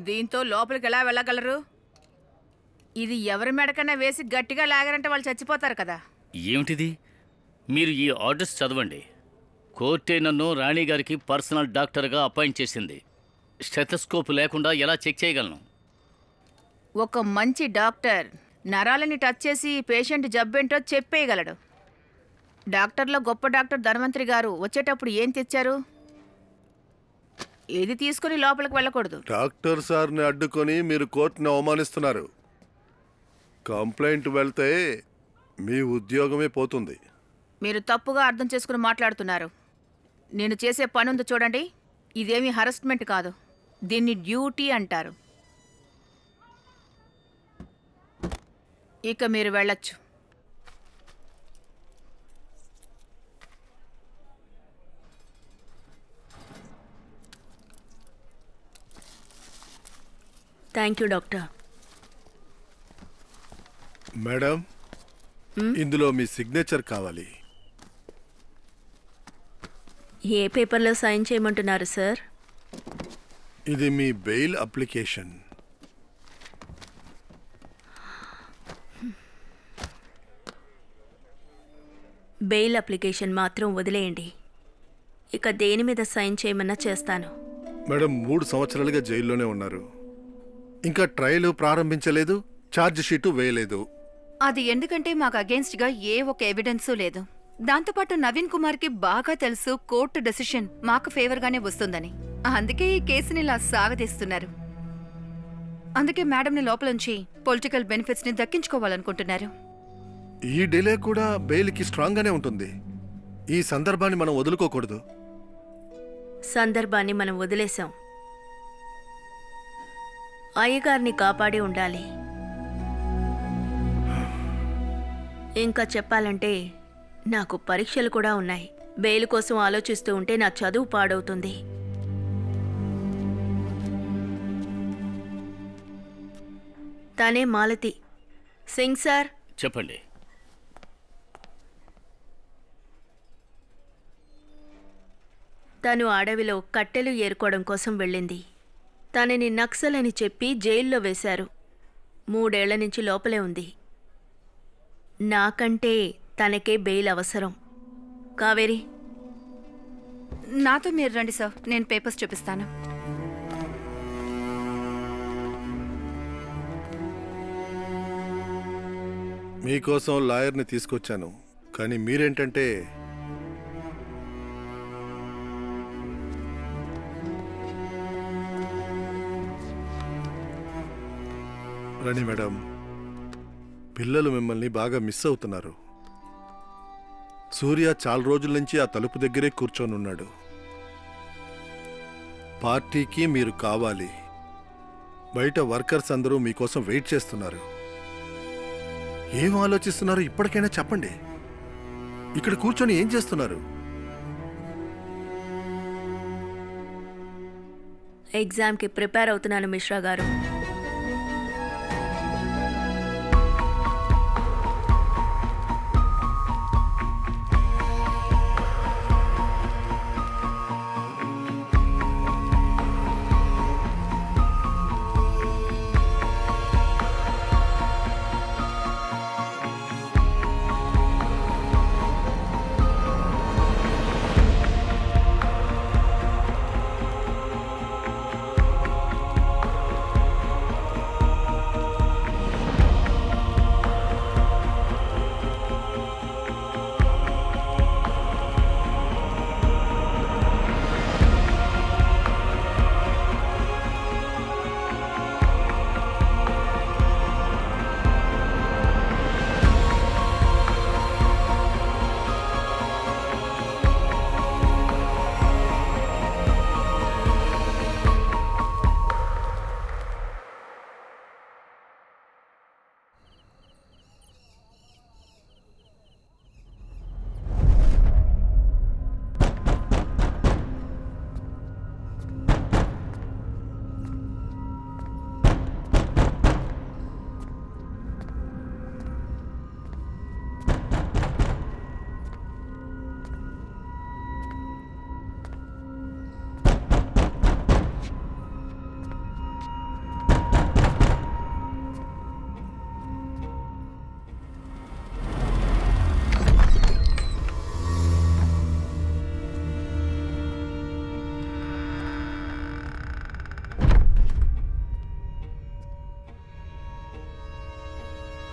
దీంతో లోపలికి ఎలా వెళ్ళగలరు? ఇది ఎవరి మెడకన్నా వేసి గట్టిగా లాగారంటే వాళ్ళు చచ్చిపోతారు కదా. ఏమిటిది? మీరు ఈ ఆర్డర్స్ చదవండి. కోర్టే నన్ను రాణిగారికి పర్సనల్ డాక్టర్గా అపాయింట్ చేసింది. స్టెథోస్కోప్ లేకుండా ఎలా చెక్ చేయగలను? ఒక మంచి డాక్టర్ నరాలని టచ్ చేసి పేషెంట్ జబ్బేంటో చెప్పేయగలడు. డాక్టర్లో గొప్ప డాక్టర్ ధన్వంతరి గారు వచ్చేటప్పుడు ఏం తెచ్చారు? ఏది తీసుకుని లోపలికి వెళ్ళకూడదు. డాక్టర్ సార్ని అడ్డుకొని మీరు కోర్టును అవమానిస్తున్నారు. కంప్లైంట్ వెళ్తే మీ ఉద్యోగమే పోతుంది. మీరు తప్పుగా అర్థం చేసుకుని మాట్లాడుతున్నారు. నేను చేసే పనుంది చూడండి. ఇదేమీ హరాస్మెంట్ కాదు, దీన్ని డ్యూటీ అంటారు. ఇక మీరు వెళ్ళొచ్చు. Thank you doctor. మేడం, ఇందులో మీ సిగ్నేచర్ కావాలి. ఏ పేపర్లో సైన్ చేయమంటున్నారు సార్? ఇది మీ బెయిల్ అప్లికేషన్. బెయిల్ అప్లికేషన్ మాత్రం వదిలేయండి. ఇక దేని మీద సైన్ చేయమన్నా చేస్తాను. మేడం, 3 సంవత్సరాలుగా జైల్లోనే ఉన్నారు. ఇంకా ట్రయల్ ప్రారంభించలేదు, ఛార్జ్ షీటు వేయలేదు. అది ఎందుకంటే మాకు అగేన్స్ట్గా ఏ ఒక ఎవిడెన్సూ లేదు. దాంతోపాటు నవీన్ కుమార్కి బాగా తెలుసు కోర్టు డెసిషన్ మాకు ఫేవర్గానే వస్తుందని. అందుకే ఈ కేసుని ఇలా సాగదీస్తున్నారు. అందుకే మేడంని లోపలుంచి పొలిటికల్ బెనిఫిట్స్ని దక్కించుకోవాలనుకుంటున్నారు. ఈ డిలే కూడా బెయిల్కి స్ట్రాంగ్గానే ఉంటుంది. ఈ సందర్భాన్ని మనం వదులుకోకూడదు. సందర్భాన్ని మనం వదిలేశాం. అయ్యగారిని కాపాడి ఉండాలి. ఇంకా చెప్పాలంటే నాకు పరీక్షలు కూడా ఉన్నాయి. బెయిల్ కోసం ఆలోచిస్తూ ఉంటే నా చదువు పాడవుతుంది. తనే మాలతి. సింగ్ సార్. చెప్పండి. తను అడవిలో కట్టెలు ఏరుకోవడం కోసం వెళ్ళింది. తనని నక్సల్ అని చెప్పి జైల్లో వేశారు. 3 ఏళ్ల నుంచి లోపలే ఉంది. నాకంటే తనకే బెయిల్ అవసరం. కావేరి, నాతో మీరు రండి సార్, నేను పేపర్స్ చూపిస్తాను. మీకోసం లాయర్ని తీసుకొచ్చాను, కానీ మీరేంటంటే రండి మేడం, పిల్లలు మిమ్మల్ని బాగా మిస్ అవుతున్నారు. సూర్య చాలా రోజుల నుంచి ఆ తలుపు దగ్గరే కూర్చొని ఉన్నాడు. పార్టీకి మీరు కావాలి. బయట వర్కర్స్ అందరూ మీకోసం వెయిట్ చేస్తున్నారు. ఏం ఆలోచిస్తున్నారు ఇప్పటికైనా చెప్పండి. ఇక్కడ కూర్చొని ఏం చేస్తున్నారు? ఎగ్జామ్కి ప్రిపేర్ అవుతున్నాను మిశ్రా గారు.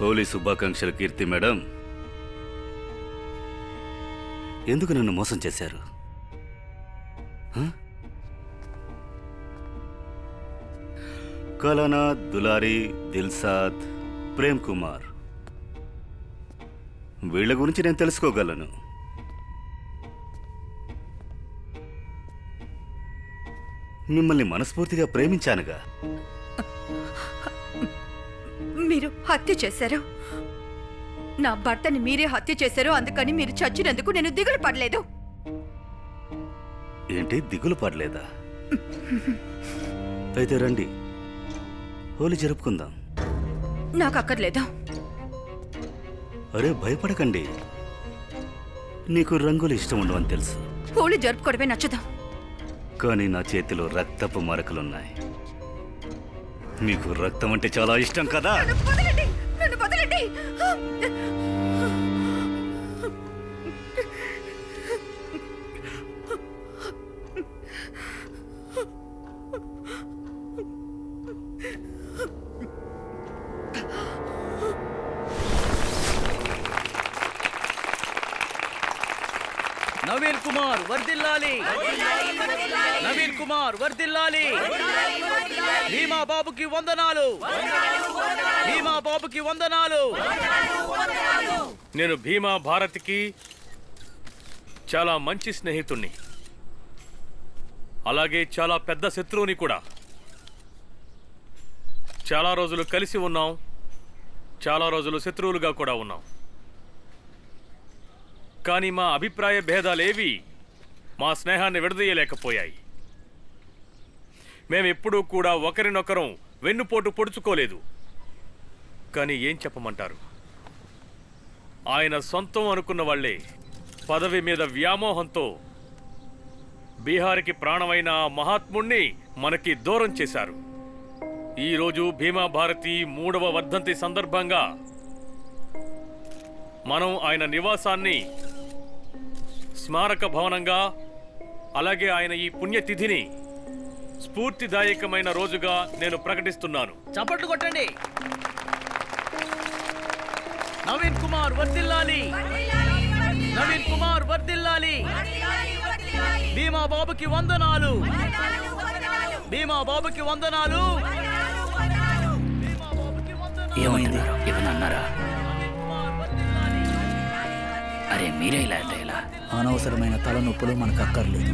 హోలీ శుభాకాంక్షలు కీర్తి మేడం. ఎందుకు నన్ను మోసం చేశారు? హ? కలనాథ్, దులారి, దిల్సాద్, ప్రేమ్ కుమార్, వీళ్ళ గురించి నేను తెలుసుకోగలను. మిమ్మల్ని మనస్ఫూర్తిగా ప్రేమించానుగా. మీరు హత్య చేశారు. నా భర్తని మీరే హత్య చేశారు. అందుకని మీరు చచ్చినందుకు నేను దిగులు పడలేదు. ఏంటి, దిగులు పడలేదా? అయితే రండి, హోలీ జరుపుకుందాం. నాకు అక్కర్లేదు. అరే భయపడకండి, నీకు రంగులు ఇష్టం ఉండవని తెలుసు. హోలీ జరుపుకోవడమే నచ్చదు. కానీ నా చేతిలో రక్తపు మరకలున్నాయి. మీకు రక్తం అంటే చాలా ఇష్టం కదా? వదలండి, నన్ను వదలండి. నవీన్ కుమార్ వర్దిల్లాలి, నవీన్ కుమార్ వర్దిల్లాలి. భీమా బాబుకి వందనాలు, భీమా బాబుకి వందనాలు. నేను భీమా భారతికి చాలా మంచి స్నేహితుణ్ణి, అలాగే చాలా పెద్ద శత్రువుని కూడా. చాలా రోజులు కలిసి ఉన్నాం, చాలా రోజులు శత్రువులుగా కూడా ఉన్నాం. కానీ మా అభిప్రాయ భేదాలేవి మా స్నేహాన్ని విడదీయలేకపోయాయి. మేమెప్పుడూ కూడా ఒకరినొకరం వెన్నుపోటు పొడుచుకోలేదు. కానీ ఏం చెప్పమంటారు, ఆయన సొంతం అనుకున్న వాళ్లే పదవి మీద వ్యామోహంతో బీహార్కి ప్రాణమైన మహాత్ముణ్ణి మనకి దూరం చేశారు. ఈరోజు భీమా భారతి 3వ వర్ధంతి సందర్భంగా మనం ఆయన నివాసాన్ని స్మారక భవనంగా, అలాగే ఆయన ఈ పుణ్యతిథిని స్ఫూర్తిదాయకమైన రోజుగా నేను ప్రకటిస్తున్నాను. చప్పట్లు కొట్టండి. నవీన్ కుమార్ వర్దిల్లాలి, నవీన్ కుమార్ వర్దిల్లాలి. భీమా బాబుకి వందనాలు, భీమా బాబుకి వందనాలు. ఏమైంది, ఏమైనా అన్నారా? అరే మీరే ఇలా అంటే ఎలా? అనవసరమైన తలనొప్పులు మనకు అక్కర్లేదు,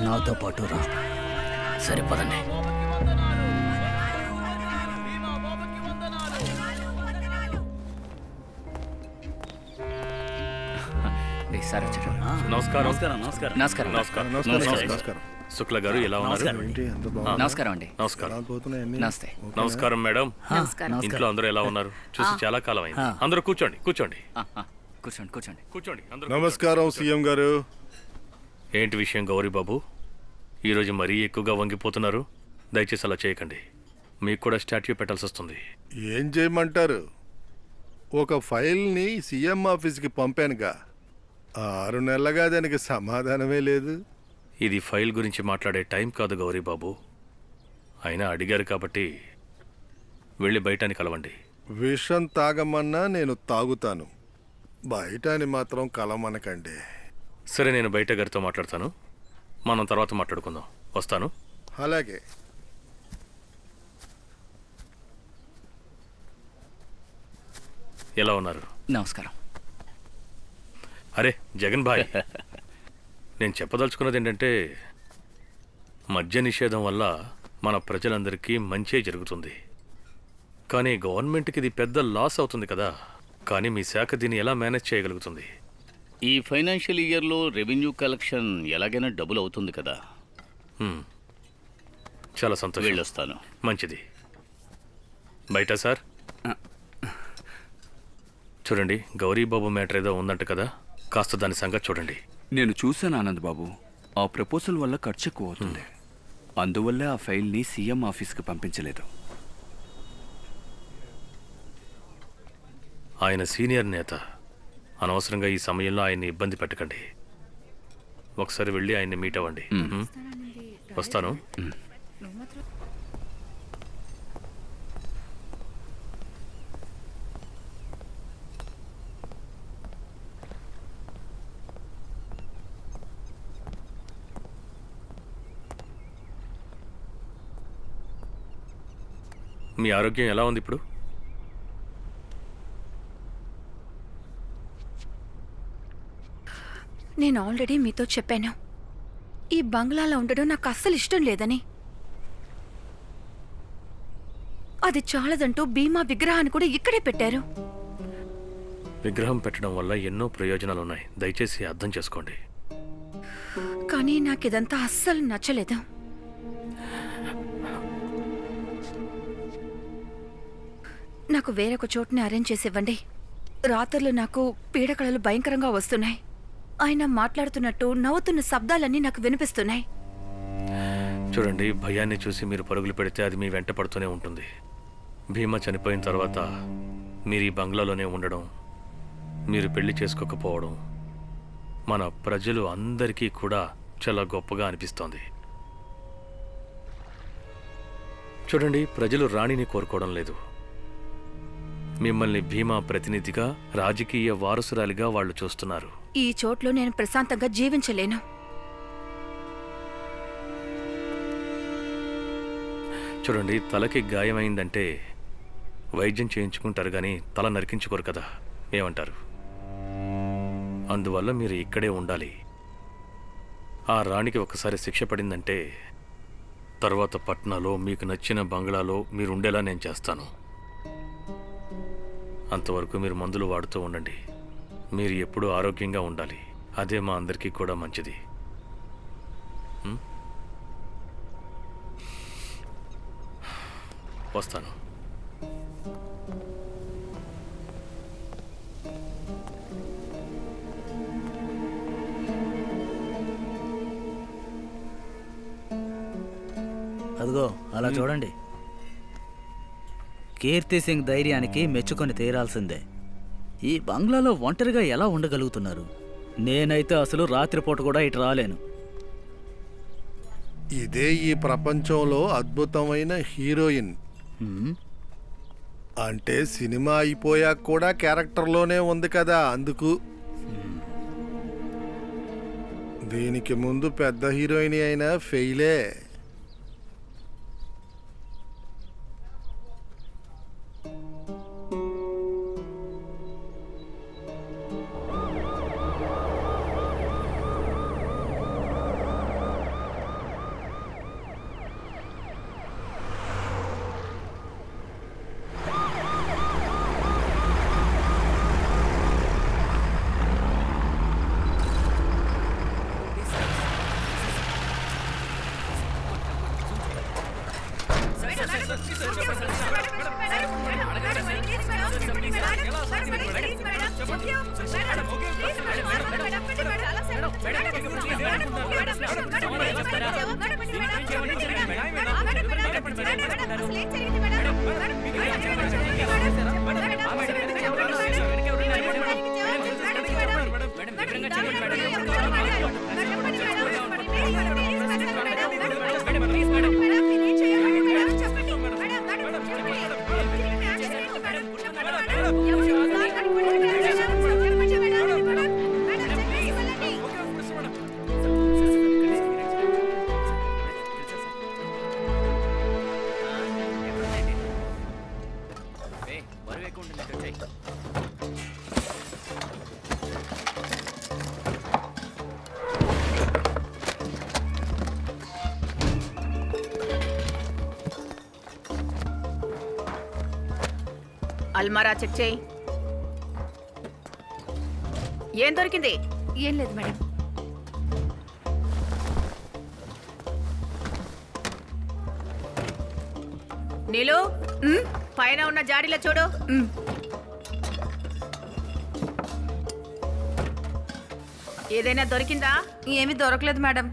నాతో పాటు రా. సరే పదండి. సార్ వచ్చారు. నమస్కారం. నమస్కారం. నమస్కారం నమస్కారం. నమస్కారం నమస్కారం. శుక్ల గారు ఎలా ఉన్నారు? ఏంటి ఎంత బాగుంది? నమస్కారం అండి. నమస్కారం. ఎలా పోతున్నాయి అన్నీ? నమస్తే. ఓకేనా? నమస్కారం మేడం. నమస్కారం. ఇంట్లో అందరూ ఎలా ఉన్నారు? చూసి చాలా కాలం అయింది. అందరూ కూర్చోండి, కూర్చోండి, కూర్చోండి కూర్చోండి. కూర్చోండి. అందరూ నమస్కారం సీఎం గారు. ఏంటి విషయం గౌరీ బాబు, ఈరోజు మరీ ఎక్కువగా వంగిపోతున్నారు? దయచేసి అలా చేయకండి, మీకు కూడా స్టాట్యూ పెట్టాల్సి వస్తుంది. ఏం చేయమంటారు? ఒక ఫైల్ని సీఎం ఆఫీస్కి పంపానుగా, 6 నెలలుగా దానికి సమాధానమే లేదు. ఇది ఫైల్ గురించి మాట్లాడే టైం కాదు గౌరీ బాబు. అయినా అడిగారు కాబట్టి వెళ్ళి బయటాన్ని కలవండి. విషం తాగమన్నా నేను తాగుతాను, బయట అని మాత్రం కలమనకండి. సరే, నేను బయట గారితో మాట్లాడతాను, మనం తర్వాత మాట్లాడుకుందాం. వస్తాను. అలాగే. ఎలా ఉన్నారు? నమస్కారం. అరే జగన్ భాయ్, నేను చెప్పదలుచుకున్నది ఏంటంటే, మద్య నిషేధం వల్ల మన ప్రజలందరికీ మంచే జరుగుతుంది. కానీ గవర్నమెంట్కి ఇది పెద్ద లాస్ అవుతుంది కదా. కానీ మీ శాఖ దీన్ని ఎలా మేనేజ్ చేయగలుగుతుంది? ఈ ఫైనాన్షియల్ ఇయర్లో రెవెన్యూ కలెక్షన్ ఎలాగైనా డబుల్ అవుతుంది కదా. చాలా సంతోషం. వెళ్ళొస్తాను. మంచిది. బయట సార్ చూడండి, గౌరీబాబు మ్యాటర్ ఏదో ఉందంట కదా, కాస్త దాని సంగతి చూడండి. నేను చూశాను ఆనంద్ బాబు, ఆ ప్రపోజల్ వల్ల ఖర్చు ఎక్కువ అవుతుంది. అందువల్లే ఆ ఫైల్ని సీఎం ఆఫీస్కి పంపించలేదు. ఆయన సీనియర్ నేత, అనవసరంగా ఈ సమయంలో ఆయన్ని ఇబ్బంది పెట్టకండి. ఒకసారి వెళ్ళి ఆయన్ని మీట్ అవ్వండి. వస్తాను. మీ ఆరోగ్యం ఎలా ఉంది ఇప్పుడు? నేను ఆల్రెడీ మీతో చెప్పాను, ఈ బంగ్లాలో ఉండడం నాకు అస్సలు ఇష్టం లేదని. అది చాలదంటూ భీమా విగ్రహాన్ని కూడా ఇక్కడే పెట్టారు. విగ్రహం పెట్టడం వల్ల ఎన్నో ప్రయోజనాలు ఉన్నాయి, దయచేసి అర్థం చేసుకోండి. కానీ నాకిదంతా అస్సలు నచ్చలేదు. నాకు వేరొక చోటుని అరేంజ్ చేసి ఇవ్వండి. రాత్రులు నాకు పీడకలలు భయంకరంగా వస్తున్నాయి. ఆయన మాట్లాడుతున్నట్టు నవ్వుతున్న శబ్దాలన్నీ నాకు వినిపిస్తున్నాయి. చూడండి, భయాన్ని చూసి మీరు పరుగులు పెడితే అది మీ వెంట పడుతూనే ఉంటుంది. భీమా చనిపోయిన తర్వాత మీరు ఈ బంగ్లాలోనే ఉండడం, మీరు పెళ్లి చేసుకోకపోవడం మన ప్రజలు అందరికీ కూడా చాలా గొప్పగా అనిపిస్తోంది. చూడండి, ప్రజలు రాణిని కోరుకోవడం లేదు, మిమ్మల్ని భీమా ప్రతినిధిగా, రాజకీయ వారసురాలిగా వాళ్ళు చూస్తున్నారు. ఈ చోట్లో నేను ప్రశాంతంగా జీవించలేను. చూడండి, తలకి గాయమైందంటే వైద్యం చేయించుకుంటారు కానీ తల నరికించుకోరు కదా, ఏమంటారు? అందువల్ల మీరు ఇక్కడే ఉండాలి. ఆ రాణికి ఒకసారి శిక్ష పడిందంటే తర్వాత పట్నాలో మీకు నచ్చిన బంగ్లాలో మీరు ఉండేలా నేను చేస్తాను. అంతవరకు మీరు మందులు వాడుతూ ఉండండి. మీరు ఎప్పుడూ ఆరోగ్యంగా ఉండాలి, అదే మా అందరికీ కూడా మంచిది. వస్తాను. అదిగో అలా చూడండి. కీర్తి సింగ్ ధైర్యానికి మెచ్చుకొని తీరాల్సిందే. ఈ బంగ్లాలో ఒంటరిగా ఎలా ఉండగలుగుతున్నారు? నేనైతే అసలు రాత్రిపూట కూడా ఇటు రాలేను. ఇదే ఈ ప్రపంచంలో అద్భుతమైన హీరోయిన్. అంటే సినిమా అయిపోయాక కూడా క్యారెక్టర్లోనే ఉంది కదా, అందుకు. దీనికి ముందు పెద్ద హీరోయిన్ అయినా ఫెయిలే. అల్మారా చెక్ చేయి. ఏం దొరికింది? ఏం లేదు మేడం. నీలు, పైన ఉన్న జాడీలో చూడు. ఏదైనా దొరికిందా? ఏమీ దొరకలేదు మేడం.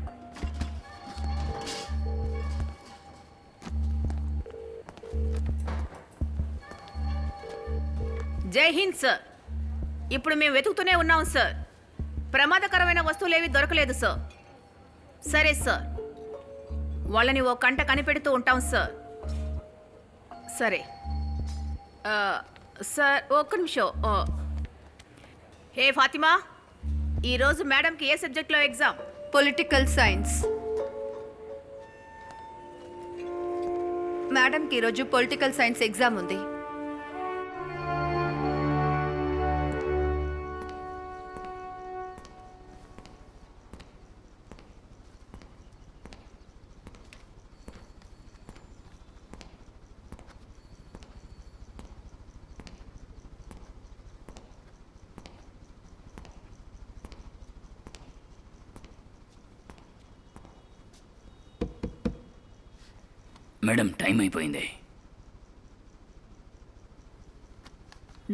జై హింద్ సార్. ఇప్పుడు మేము వెతుకుతూనే ఉన్నాం సార్. ప్రమాదకరమైన వస్తువులేవి దొరకలేదు సార్. సరే సార్, వాళ్ళని ఓ కంట కనిపెడుతూ ఉంటాం సార్. సరే సార్, ఒక్క నిమిషం. హే ఫాతిమా, ఈరోజు మేడంకి ఏ సబ్జెక్ట్లో ఎగ్జామ్? Political science. మేడంకి ఈరోజు పొలిటికల్ సైన్స్ ఎగ్జామ్ ఉంది. మేడం టైం అయిపోయింది.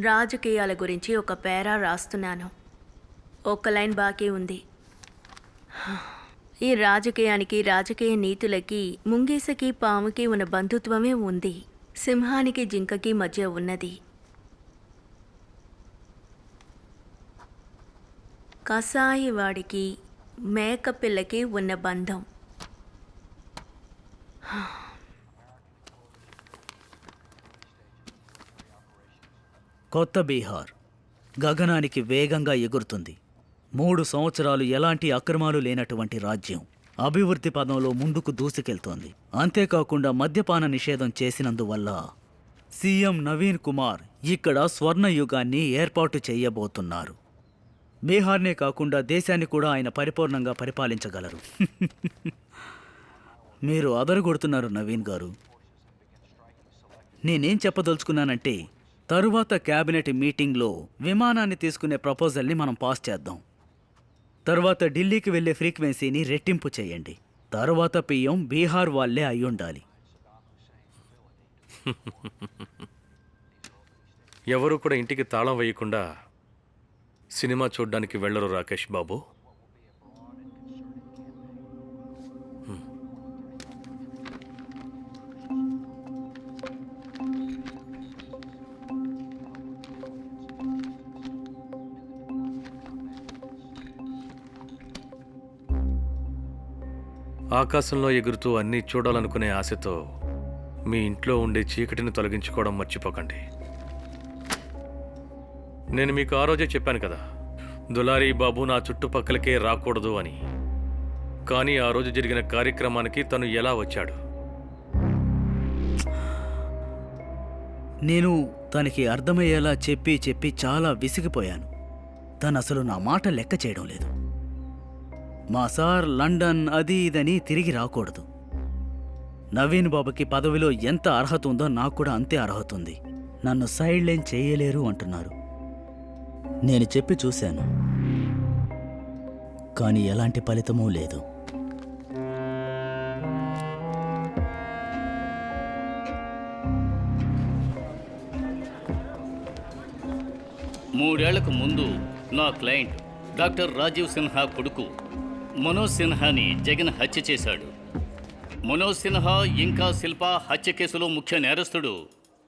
రాజకీయాల గురించి ఒక పేరా రాస్తున్నాను. ఒక లైన్ బాకీ ఉంది. ఈ రాజకీయానికి, రాజకీయ నీతులకి, ముంగీసకి పాముకి ఉన్న బంధుత్వమే ఉంది. సింహానికి జింకకి మధ్య ఉన్నది. కసాయి వాడికి మేకపిల్లకి ఉన్న బంధం. కొత్త బీహార్ గగనానికి వేగంగా ఎగురుతుంది. 3 సంవత్సరాలు ఎలాంటి అక్రమాలు లేనటువంటి రాజ్యం అభివృద్ధి పదంలో ముందుకు దూసుకెళ్తోంది. అంతేకాకుండా మద్యపాన నిషేధం చేసినందువల్ల సీఎం నవీన్ కుమార్ ఇక్కడ స్వర్ణయుగాన్ని ఏర్పాటు చేయబోతున్నారు. బీహార్నే కాకుండా దేశాన్ని కూడా ఆయన పరిపూర్ణంగా పరిపాలించగలరు. మీరు అదరగొడుతున్నారు నవీన్ గారు. నేనేం చెప్పదలుచుకున్నానంటే, తరువాత క్యాబినెట్ మీటింగ్లో విమానాన్ని తీసుకునే ప్రపోజల్ని మనం పాస్ చేద్దాం. తరువాత ఢిల్లీకి వెళ్లే ఫ్రీక్వెన్సీని రెట్టింపు చేయండి. తరువాత పిఎం బీహార్ వాళ్ళే అయ్యుండాలి. ఎవరు కూడా ఇంటికి తాళం వేయకుండా సినిమా చూడ్డానికి వెళ్ళరు రాకేష్ బాబు. ఆకాశంలో ఎగురుతూ అన్నీ చూడాలనుకునే ఆశతో మీ ఇంట్లో ఉండే చీకటిని తొలగించుకోవడం మర్చిపోకండి. నేను మీకు ఆ రోజే చెప్పాను కదా, దులారీ బాబు నా చుట్టుపక్కలకే రాకూడదు అని. కానీ ఆ రోజు జరిగిన కార్యక్రమానికి తను ఎలా వచ్చాడు? నేను తనకి అర్థమయ్యేలా చెప్పి చాలా విసిగిపోయాను. తను అసలు నా మాట లెక్క చేయడం లేదు. మా సార్ లండన్ అది ఇదని తిరిగి రాకూడదు. నవీన్ బాబుకి పదవిలో ఎంత అర్హత ఉందో నాకు కూడా అంతే అర్హత ఉంది. నన్ను సైడ్ లైన్ చేయలేరు అంటున్నారు. నేను చెప్పి చూశాను, కానీ ఎలాంటి ఫలితమూ లేదు. మూడేళ్లకు ముందు నా క్లయింట్ డాక్టర్ రాజీవ్ సిన్హా కొడుకు మనోజ్ సిన్హాని జగన్ హత్య చేశాడు. మనోజ్ సిన్హా ఇంకా శిల్ప హత్య కేసులో ముఖ్య నేరస్తుడు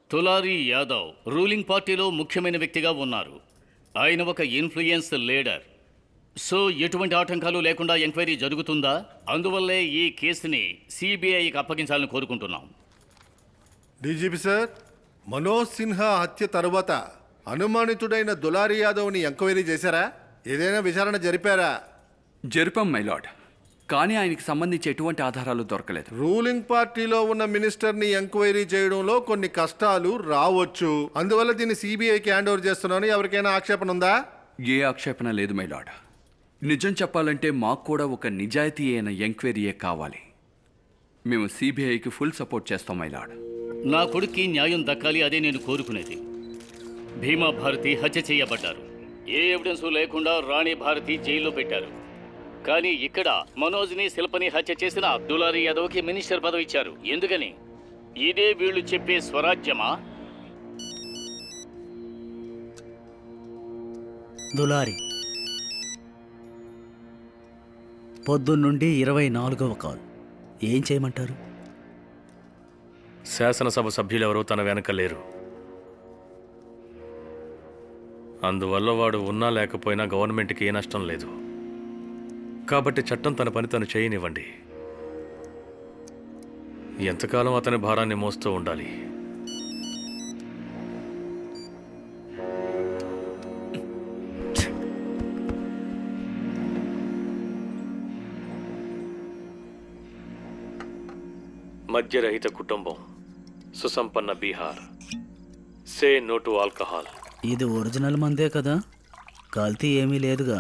తులారీ యాదవ్ రూలింగ్ పార్టీలో ముఖ్యమైన వ్యక్తిగా ఉన్నారు. ఆయన ఒక ఇన్ఫ్లుయెన్స్ లీడర్. సో ఎటువంటి ఆటంకాలు లేకుండా ఎంక్వైరీ జరుగుతుందా? అందువల్లే ఈ కేసుని సిబిఐకి అప్పగించాలని కోరుకుంటున్నాం. డీజీపీ సార్, మనోజ్ సిన్హా హత్య తరువాత అనుమానితుడైన దులారీ యాదవ్ని ఎంక్వైరీ చేశారా? ఏదైనా విచారణ జరిపారా? జరిపాం మైలార్డ్, కానీ ఆయనకి సంబంధించి ఎటువంటి ఆధారాలు దొరకలేదు. రూలింగ్ పార్టీలో ఉన్న మినిస్టర్ని ఎంక్వైరీ చేయడంలో కొన్ని కష్టాలు రావచ్చు. అందువల్ల దీన్ని సిబిఐకి హ్యాండ్ ఓవర్ చేస్తున్నాను. ఎవరికైనా ఆక్షేపణ ఉందా? ఏ ఆక్షేపణ లేదు మైలార్డ్. నిజం చెప్పాలంటే మాకు కూడా ఒక నిజాయితీ అయిన ఎంక్వైరీయే కావాలి. మేము సిబిఐకి ఫుల్ సపోర్ట్ చేస్తాం మైలార్డ్. నా కొడుక్కి న్యాయం దక్కాలి, అదే నేను కోరుకునేది. భీమా భారతి హత్య చేయబడ్డారు. ఏ ఎవిడెన్సు లేకుండా రాణి భారతి జైల్లో పెట్టారు. కానీ ఇక్కడ మనోజ్ని శిల్పని హత్య చేసిన దులారీ యాదవ్కి మినిస్టర్ పదవి ఇచ్చారు. ఎందుకని? ఇదే వీళ్ళు చెప్పే స్వరాజ్యమా? దులారి పొద్దున్నుండి 24వ కాల్. ఏం చేయమంటారు? శాసనసభ సభ్యులెవరూ తన వెనక లేరు. అందువల్ల వాడు ఉన్నా లేకపోయినా గవర్నమెంట్కి ఏ నష్టం లేదు. కాబట్టి చట్టం తన పని తను చేయనివ్వండి. ఎంతకాలం అతని భారాన్ని మోస్తూ ఉండాలి? మధ్యరహిత కుటుంబం సుసంపన్న Bihar. Say no to alcohol. ఇది ఒరిజినల్ మందే కదా, కల్తీ ఏమీ లేదుగా.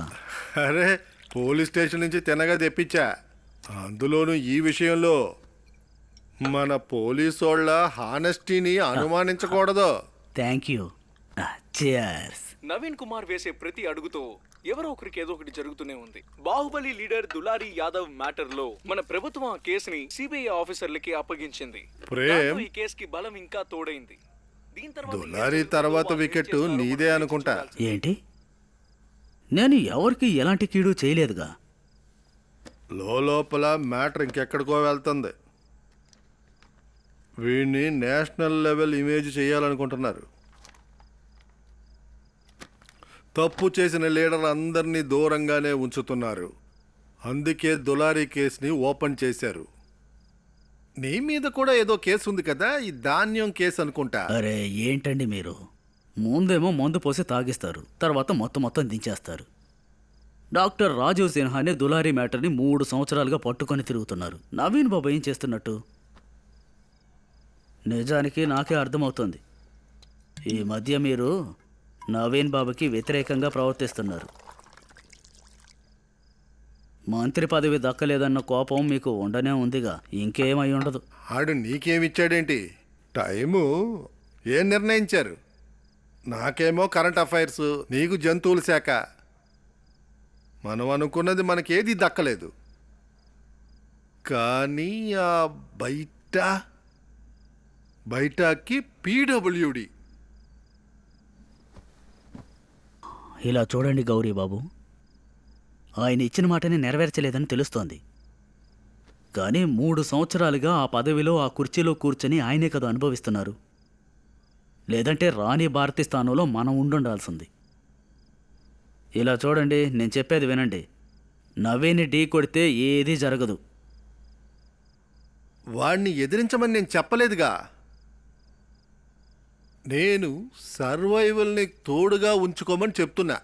అరే పోలీస్ స్టేషన్ నుంచి తినగా తెప్పించా. అందులోనూ ఈ విషయంలో మన పోలీసోళ్ళ హానెస్టీని అనుమానించకూడదు. Thank you. Cheers. Naveen Kumar వేసే ప్రతి అడుగుతో ఎవరో ఒకరికి ఏదో ఒకటి జరుగుతూనే ఉంది. బాహుబలి లీడర్ దులారీ యాదవ్ మ్యాటర్ లో మన ప్రభుత్వం ఆ కేసుని సిబిఐ ఆఫీసర్లకి అప్పగించింది. ప్రేమ్, దాంతో ఈ కేసుకి బలం ఇంకా తోడైంది. దీని దులారీ తర్వాత వికెట్ నీదే అనుకుంటా. ఏంటి? నేను ఎవరికి ఎలాంటి కీడు చేయలేదుగా. లోపల మ్యాటర్ ఇంకెక్కడికో వెళ్తుంది. వీడిని నేషనల్ లెవెల్ ఇమేజ్ చేయాలనుకుంటున్నారు. తప్పు చేసిన లీడర్ అందరినీ దూరంగానే ఉంచుతున్నారు. అందుకే దులారీ కేసుని ఓపెన్ చేశారు. నీ మీద కూడా ఏదో కేసు ఉంది కదా, ఈ ధాన్యం కేసు అనుకుంటా. అరే ఏంటండి మీరు? ముందేమో మందు పోసి తాగిస్తారు, తర్వాత మొత్తం దించేస్తారు. డాక్టర్ రాజీవ్ సిన్హాని దులారీ మ్యాటర్ని 3 సంవత్సరాలుగా పట్టుకొని తిరుగుతున్నారు. నవీన్ బాబు ఏం చేస్తున్నట్టు? నిజానికి నాకే అర్థమవుతుంది. ఈ మధ్య మీరు నవీన్ బాబుకి వ్యతిరేకంగా ప్రవర్తిస్తున్నారు. మంత్రి పదవి దక్కలేదన్న కోపం మీకు ఉండనే ఉందిగా, ఇంకేమై ఉండదు. ఆడు నీకేమిచ్చాడేంటి? టైము ఏం నిర్ణయించారు? నాకేమో కరెంట్ అఫైర్స్, నీకు జంతువుల శాఖ. మనం అనుకున్నది మనకేది దక్కలేదు. కానీ ఆ బయటకి పీడబ్ల్యూడి. ఇలా చూడండి గౌరీ బాబు, ఆయన ఇచ్చిన మాటని నెరవేర్చలేదని తెలుస్తోంది. కానీ 3 సంవత్సరాలుగా ఆ పదవిలో ఆ కుర్చీలో కూర్చొని ఆయనే కదా అనుభవిస్తున్నారు. లేదంటే రాణి భారతి స్థానంలో మనం ఉండుండాల్సింది. ఇలా చూడండి, నేను చెప్పేది వినండి. నవీని ఢీ కొడితే ఏదీ జరగదు. వాడిని ఎదిరించమని నేను చెప్పలేదుగా. నేను సర్వైవల్ని తోడుగా ఉంచుకోమని చెప్తున్నా.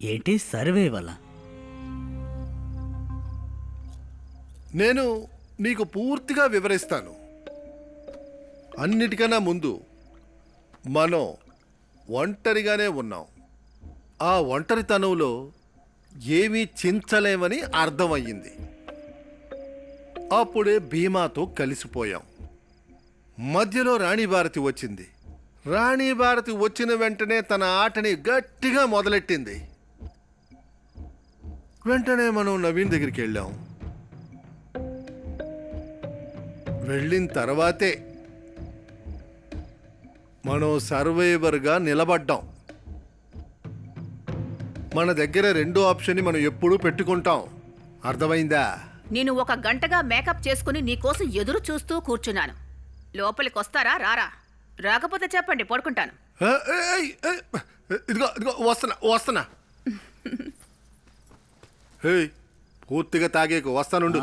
ఏంటి సర్వైవల్? నేను నీకు పూర్తిగా వివరిస్తాను. అన్నిటికన్నా ముందు మనం ఒంటరిగానే ఉన్నాం. ఆ ఒంటరితనంలో ఏమీ చించలేమని అర్థమయ్యింది. అప్పుడే భీమాతో కలిసిపోయాం. మధ్యలో రాణిభారతి వచ్చింది. రాణిభారతి వచ్చిన వెంటనే తన ఆటని గట్టిగా మొదలెట్టింది. వెంటనే మనం నవీన్ దగ్గరికి వెళ్ళాం. వెళ్ళిన తర్వాతే మనం సర్వైవర్గా నిలబడ్డాం. మన దగ్గర 2 ఆప్షన్ని మనం ఎప్పుడూ పెట్టుకుంటాం. అర్థమైందా? నేను 1 గంటగా మేకప్ చేసుకుని నీకోసం ఎదురు చూస్తూ కూర్చున్నాను. లోపలికి వస్తారా రారా? రాకపోతే చెప్పండి, పడుకుంటాను. ఇదిగో వస్తున్నా. హే, పూర్తిగా తాగేకు, వస్తానుండు.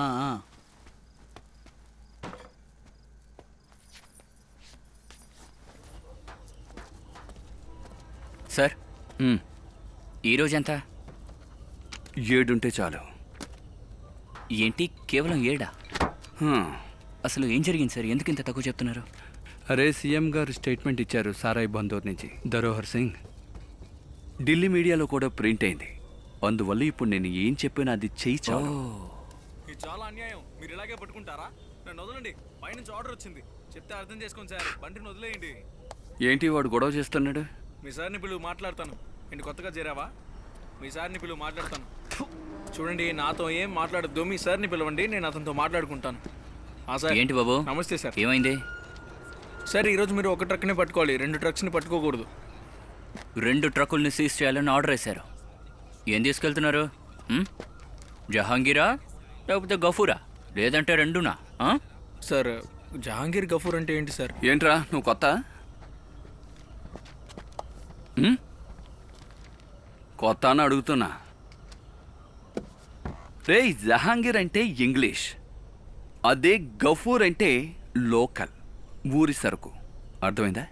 సార్ ఈరోజు ఎంత? 7 ఉంటే చాలు. ఏంటి కేవలం 7? అసలు ఏం జరిగింది సార్? ఎందుకు ఇంత తక్కువ చెప్తున్నారు? అరే సీఎం గారు స్టేట్మెంట్ ఇచ్చారు సారాయ్ బందోర్ నుంచి. ధరోహర్ సింగ్ ఢిల్లీ మీడియాలో కూడా ప్రింట్ అయింది. అందువల్ల ఇప్పుడు నేను ఏం చెప్పినా అది చెయ్యి చాలు. ఇది చాలా అన్యాయం. మీరు ఇలాగే పట్టుకుంటారా? నన్ను వదలండి. పైనుంచి ఆర్డర్ వచ్చింది. చెప్తే అర్థం చేసుకోండి సార్. బండిని వదిలేయండి. ఏంటి వాడు గొడవ చేస్తున్నాడు? మీ సార్ని పిలువు, మాట్లాడతాను. ఏంటి కొత్తగా చేరావా? మీ సార్ని పిలువు, మాట్లాడతాను. చూడండి, నాతో ఏం మాట్లాడద్దు. మీ సార్ని పిలవండి, నేను అతనితో మాట్లాడుకుంటాను. సార్. ఏంటి బాబు? నమస్తే సార్. ఏమైంది? సార్, ఈరోజు మీరు 1 ట్రక్ని పట్టుకోవాలి, 2 ట్రక్స్ని పట్టుకోకూడదు. 2 ట్రక్కుల్ని సీజ్ చేయాలని ఆర్డర్ వేశారు. ఏం తీసుకెళ్తున్నారు? జహాంగీరా లేకపోతే గఫూరా, లేదంటే 2నా? సార్, జహాంగీర్ గఫూర్ అంటే ఏంటి సార్? ఏంట్రా నువ్వు కొత్త? కొత్త అని అడుగుతున్నా. రే, జహాంగీర్ అంటే ఇంగ్లీష్, అదే గఫూర్ అంటే లోకల్, ఊరి సరుకు. అర్థమైందా?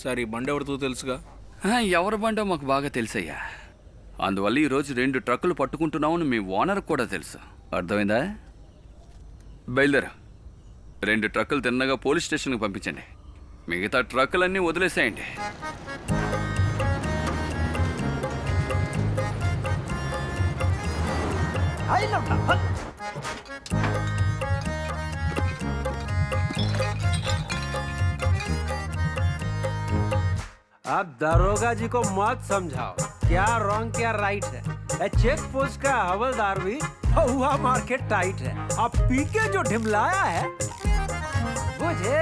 సార్, ఈ బండి ఎవరితో తెలుసుగా? ఎవరి బండో మాకు బాగా తెలుసయ్యా. అందువల్ల ఈరోజు 2 ట్రక్కులు పట్టుకుంటున్నామని మీ ఓనర్ కూడా తెలుసు. అర్థమైందా? బయలుదేరా. 2 ట్రక్కులు తిన్నగా పోలీస్ స్టేషన్కి పంపించండి. మిగతా ట్రక్కులన్నీ వదిలేసేయండి. अब दरोगा जी को मत समझाओ क्या रॉन्ग क्या राइट है। चेक पोस्ट का हवलदार भी हुआ मार्केट टाइट है। अब पीके जो ढिमलाया है मुझे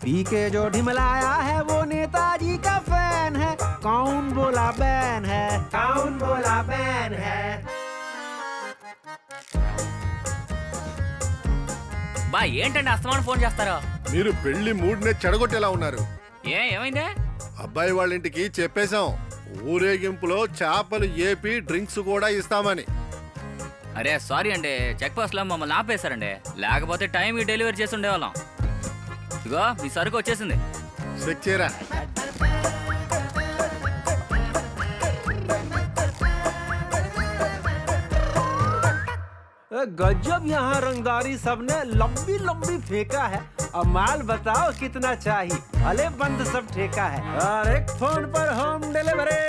पीके जो ढिमलाया है वो नेताजी का फैन है। कौन बोला बैन है, कौन बोला बैन है। బా ఏంటండి అస్తమానం ఫోన్ చేస్తారో? మీరు పెళ్లి మూడ్నే చెడగొట్టేలా ఉన్నారు. ఏమైందే? అబ్బాయి వాళ్ళ ఇంటికి చెప్పేశాం, ఊరేగింపులో చేపలు ఏపి డ్రింక్స్ కూడా ఇస్తామని. అరే సారీ అండి, చెక్ పోస్ట్ లో మమ్మల్ని ఆపేశారండి, లేకపోతే టైంకి డెలివరీ చేసి ఉండేవాళ్ళం. ఇగో మీ సరుకు వచ్చేసింది. చెక్ చేయరా. गजब यहाँ रंगदारी सबने लंबी लंबी फेंका है। अब माल बताओ कितना चाहिए, भले बंद सब ठेका है। और एक फोन पर होम डिलीवरी,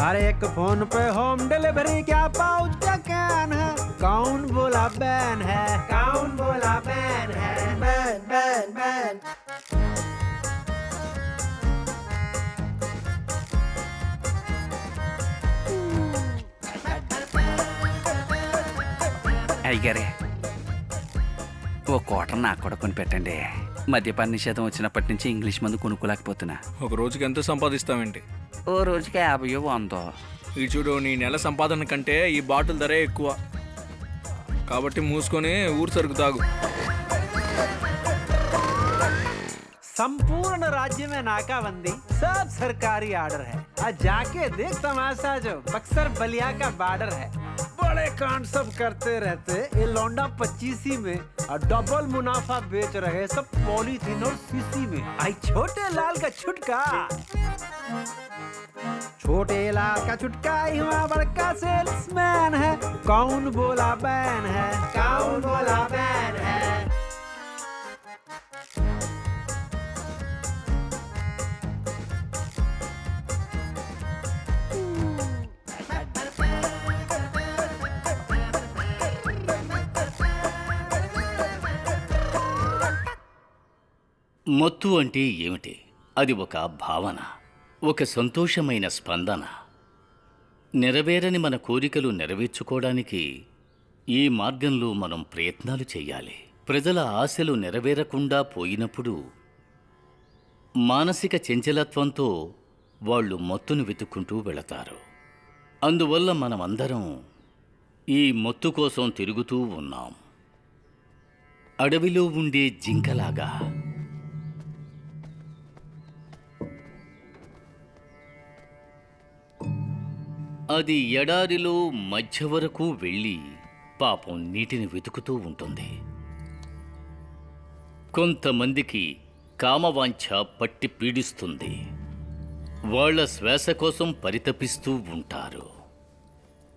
अरे एक फोन पे होम डिलीवरी, क्या पाउच का कैन है। कौन बोला बैन है, कौन बोला बैन है। Ban ban ban. అయ్యారే, ఓ కోట నాకు కూడా కొని పెట్టండి. మద్యపాన నిషేధం వచ్చినప్పటి నుంచి ఇంగ్లీష్ మందు కొనుక్కోలేకపోతున్నా. ఒక రోజుకి ఎంత సంపాదిస్తావేంటి? ఓ రోజుకి 50 100. ఈ చూడు, నీ నెల సంపాదన కంటే ఈ బాటిల్ ధరే ఎక్కువ, కాబట్టి మూసుకొని ఊరు సరుకు తాగు. संपूर्ण राज्य में नाकाबंदी, सब सरकारी आर्डर है। आज जाके देख तमाशा जो बक्सर बलिया का बॉर्डर है। बड़े कांड सब करते रहते ये लौंडा 25 में और डबल मुनाफा बेच रहे सब पॉलीथीन और सीसी में। आई छोटे लाल का छुटका, छोटे लाल का छुटका हुआ बड़का सेल्समैन है। कौन बोला बैन है, कौन बोला बैन है। మత్తు అంటే ఏమిటి? అది ఒక భావన, ఒక సంతోషమైన స్పందన. నెరవేరని మన కోరికలు నెరవేర్చుకోవడానికి ఈ మార్గంలో మనం ప్రయత్నాలు చేయాలి. ప్రజల ఆశలు నెరవేరకుండా పోయినప్పుడు మానసిక చంచలత్వంతో వాళ్ళు మత్తును వెతుక్కుంటూ వెళతారు. అందువల్ల మనమందరం ఈ మత్తు కోసం తిరుగుతూ ఉన్నాం, అడవిలో ఉండే జింకలాగా. అది ఎడారిలో మధ్య వరకు వెళ్ళి పాపం నీటిని వెతుకుతూ ఉంటుంది. కొంతమందికి కామవాంఛ పట్టి పీడిస్తుంది, వాళ్ళ శ్వాస కోసం పరితపిస్తూ ఉంటారు.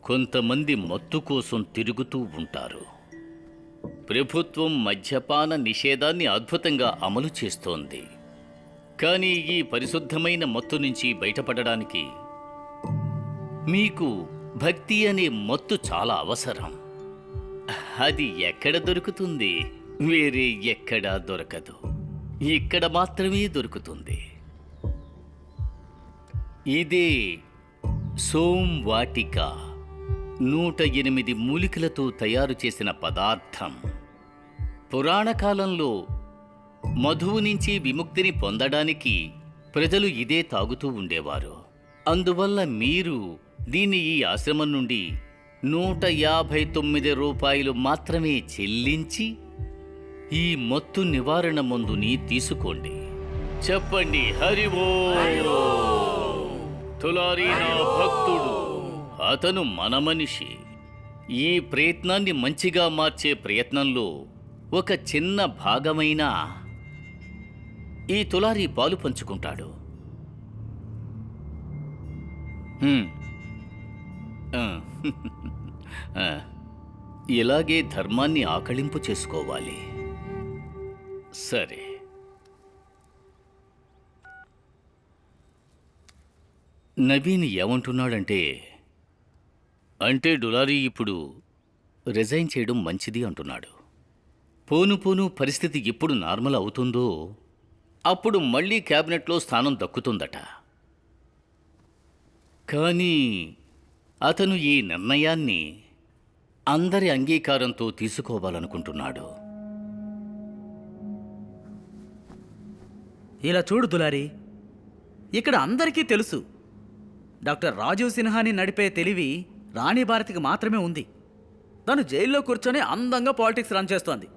కొంతమంది మత్తు కోసం తిరుగుతూ ఉంటారు. ప్రభుత్వం మద్యపాన నిషేధాన్ని అద్భుతంగా అమలు చేస్తోంది, కానీ ఈ పరిశుద్ధమైన మత్తు నుంచి బయటపడడానికి మీకు భక్తి అనే మత్తు చాలా అవసరం. అది ఎక్కడ దొరుకుతుంది? వేరే ఎక్కడా దొరకదు, ఇక్కడ మాత్రమే దొరుకుతుంది. ఇదే సోంవాటిక, 108 మూలికలతో తయారు చేసిన పదార్థం. పురాణ కాలంలో మధువు నుంచి విముక్తిని పొందడానికి ప్రజలు ఇదే తాగుతూ ఉండేవారు. అందువల్ల మీరు దీన్ని ఈ ఆశ్రమం నుండి 159 రూపాయలు మాత్రమే చెల్లించి ఈ మత్తు నివారణ మందుని తీసుకోండి. చెప్పండి హరి ఓం. తులారి నా భక్తుడు, అతను మన మనిషి. ఈ ప్రయత్నాన్ని మంచిగా మార్చే ప్రయత్నంలో ఒక చిన్న భాగమైన ఈ తులారి పాలు పంచుకుంటాడు. ఇలాగే ధర్మాన్ని ఆకళింపు చేసుకోవాలి. సరే, నవీన్ ఏమంటున్నాడంటే అంటే డులారీ ఇప్పుడు రిజైన్ చేయడం మంచిది అంటున్నాడు. పోను పోను పరిస్థితి ఎప్పుడు నార్మల్ అవుతుందో అప్పుడు మళ్ళీ క్యాబినెట్లో స్థానం దక్కుతుందట. కానీ అతను ఈ నిర్ణయాన్ని అందరి అంగీకారంతో తీసుకోవాలనుకుంటున్నాడు. ఇలా చూడు దులారి, ఇక్కడ అందరికీ తెలుసు డాక్టర్ రాజీవ్ సిన్హాని నడిపే తెలివి రాణి భారతికి మాత్రమే ఉంది. తను జైల్లో కూర్చొని అందంగా పాలిటిక్స్ రన్ చేస్తోంది.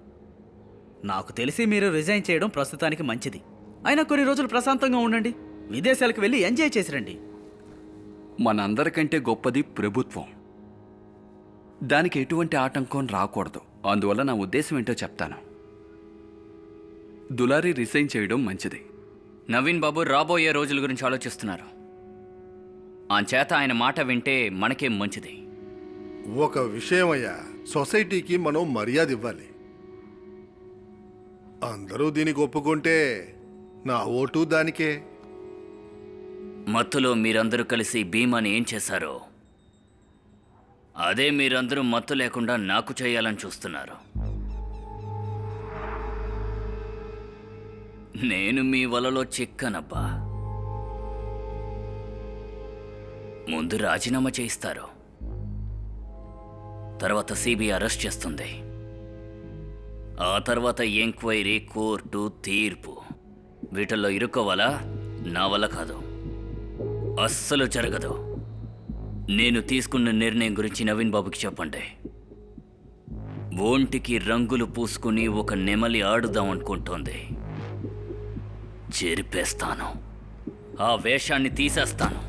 నాకు తెలిసి మీరు రిజైన్ చేయడం ప్రస్తుతానికి మంచిది. అయినా కొన్ని రోజులు ప్రశాంతంగా ఉండండి, విదేశాలకు వెళ్ళి ఎంజాయ్ చేసిరండి. మనందరికంటే గొప్పది ప్రభుత్వం. దానికి ఎటువంటి ఆటంకం రాకూడదు. అందువల్ల నా ఉద్దేశం ఏంటో చెప్తాను. దులారీ రిజైన్ చేయడం మంచిది. నవీన్ బాబు రాబోయే రోజుల గురించి ఆలోచిస్తున్నారు. అంచేత ఆయన మాట వింటే మనకేం మంచిది. ఒక విషయమయ్యా, సొసైటీకి మనం మర్యాద ఇవ్వాలి. అందరూ దీనికి ఒప్పుకుంటే నా ఓటు దానికే. మత్తులో మీరందరూ కలిసి భీమాని ఏం చేశారో అదే మీరందరూ మత్తు లేకుండా నాకు చేయాలని చూస్తున్నారు. నేను మీ వలలో చిక్కనబ్బా. ముందు రాజీనామా చేయిస్తారు, తర్వాత సిబిఐ అరెస్ట్ చేస్తుంది, ఆ తర్వాత ఎంక్వైరీ, కోర్టు, తీర్పు. వీటిల్లో ఇరుక్కోవాలా? నా వల్ల కాదు, అస్సలు జరగదు. నేను తీసుకున్న నిర్ణయం గురించి నవీన్ బాబుకి చెప్పండి. ఒంటికి రంగులు పూసుకుని ఒక నెమలి ఆడుదాం అనుకుంటోంది. చెరిపేస్తాను, ఆ వేషాన్ని తీసేస్తాను.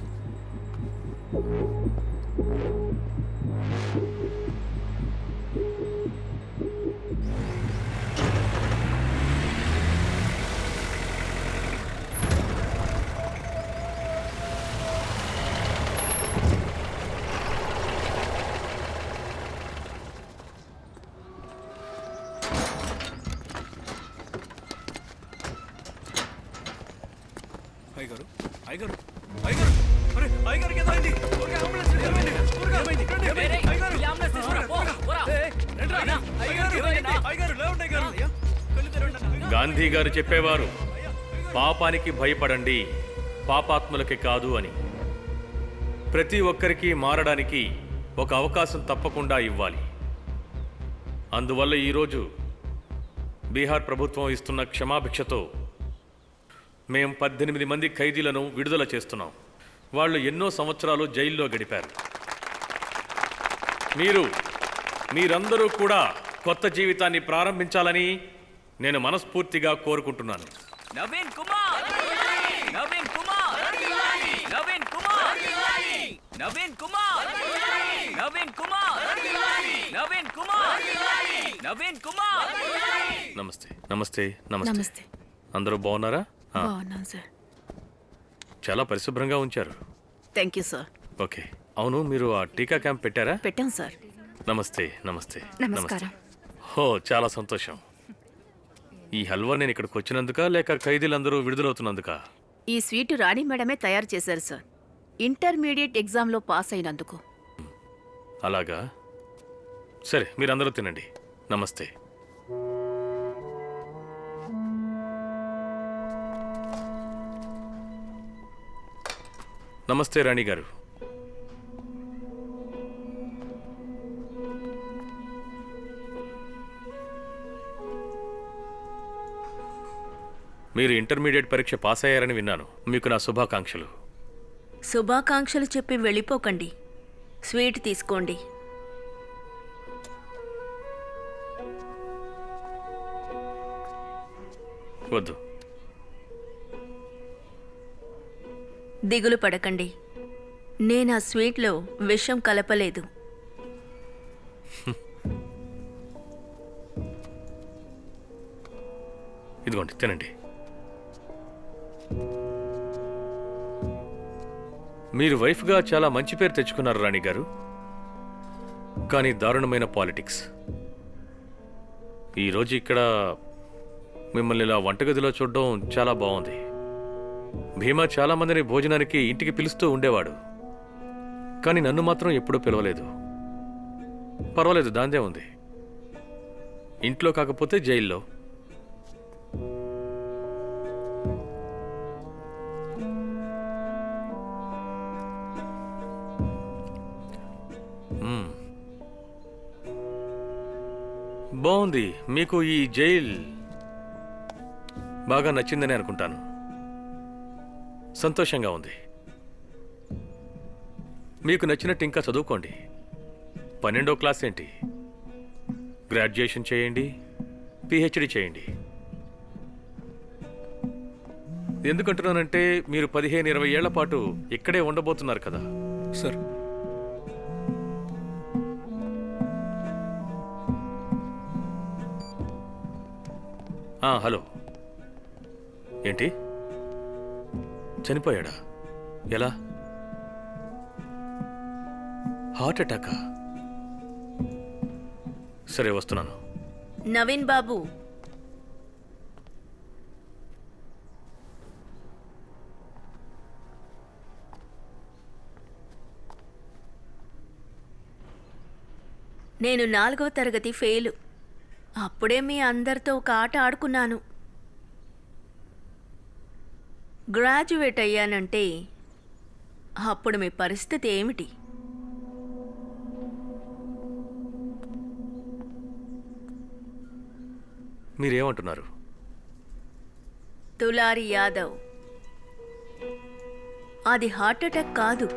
అయ్యగారు, అయ్యగారు, అయ్యగారు, అరే అయ్యగారికి ఏమైంది? త్వరగా అంబులెన్స్ పిలవండి. త్వరగా, రండి. అయ్యగారు, అయ్యగారు, లేవండి అయ్యగారు. గాంధీ గారు చెప్పేవారు, పాపానికి భయపడండి, పాపాత్ములకి కాదు అని. ప్రతి ఒక్కరికి మారడానికి ఒక అవకాశం తప్పకుండా ఇవ్వాలి. అందువల్ల ఈరోజు బీహార్ ప్రభుత్వం ఇస్తున్న క్షమాభిక్షతో మేం 18 మంది ఖైదీలను విడుదల చేస్తున్నాం. వాళ్ళు ఎన్నో సంవత్సరాలు జైల్లో గడిపారు. మీరందరూ కూడా కొత్త జీవితాన్ని ప్రారంభించాలని నేను మనస్ఫూర్తిగా కోరుకుంటున్నాను. నవీన్ కుమార్, నవీన్ కుమార్, నవీన్ కుమార్, నవీన్ కుమార్, నవీన్ కుమార్, నవీన్ కుమార్, నవీన్ కుమార్. నమస్తే నమస్తే నమస్తే. నమస్తే. అందరూ బాగున్నారా? బాగున్నాం సార్. చాలా పరిశుభ్రంగా ఉంచారు. Thank you sir. ఓకే, అవును, మీరు ఆ టీకా క్యాంప్ పెట్టారా? పెట్టాం సార్. నమస్తే నమస్తే నమస్కారం. హో, చాలా సంతోషం. ఈ హల్వా నేను ఇక్కడికి వచ్చినందుక లేక ఖైదీలందరూ విడుదలవుతున్నందుక? ఈ స్వీటు రాణి మేడమే తయారు చేశారు సార్, ఇంటర్మీడియట్ ఎగ్జామ్లో పాస్ అయినందుకు. అలాగా, సరే, మీరందరూ తినండి. నమస్తే. నమస్తే రాణి గారు. మీరు ఇంటర్మీడియట్ పరీక్ష పాస్ అయ్యారని విన్నాను. మీకు నా శుభాకాంక్షలు. శుభాకాంక్షలు చెప్పి వెళ్ళిపోకండి, స్వీట్ తీసుకోండి. వద్దు. దిగులు పడకండి, నేను ఆ స్వీట్లో విషం కలపలేదు. ఇదిగోండి, తినండి. మీరు వైఫ్గా చాలా మంచి పేరు తెచ్చుకున్నారు రాణి గారు. కానీ దారుణమైన పాలిటిక్స్. ఈరోజు ఇక్కడ మిమ్మల్ని ఇలా వంటగదిలో చూడడం చాలా బాగుంది. భీమా చాలా మందిని భోజనానికి ఇంటికి పిలుస్తూ ఉండేవాడు, కానీ నన్ను మాత్రం ఎప్పుడూ పిలవలేదు. పర్వాలేదు, దాందే ఉంది. ఇంట్లో కాకపోతే జైల్లో. బాగుంది. మీకు ఈ జైల్ బాగా నచ్చిందని అనుకుంటాను. సంతోషంగా ఉంది. మీకు నచ్చినట్టు ఇంకా చదువుకోండి. 12వ క్లాస్ ఏంటి, గ్రాడ్యుయేషన్ చేయండి, పిహెచ్డి చేయండి. ఎందుకంటున్నానంటే మీరు 15-20 ఏళ్ల పాటు ఇక్కడే ఉండబోతున్నారు కదా. Sir, hello. ఏంటి, చనిపోయాడా? ఎలా? హార్ట్ అటాకా? సరే, వస్తున్నాను. నవీన్ బాబు, నేను 4వ తరగతి ఫెయిలు. అప్పుడే మీ అందరితో ఒక ఆట ఆడుకున్నాను. గ్రాడ్యుయేట్ అయ్యానంటే అప్పుడు మీ పరిస్థితి ఏమిటి? మీరేమంటున్నారు? తులారి యాదవ్, అది హార్ట్ అటాక్ కాదు.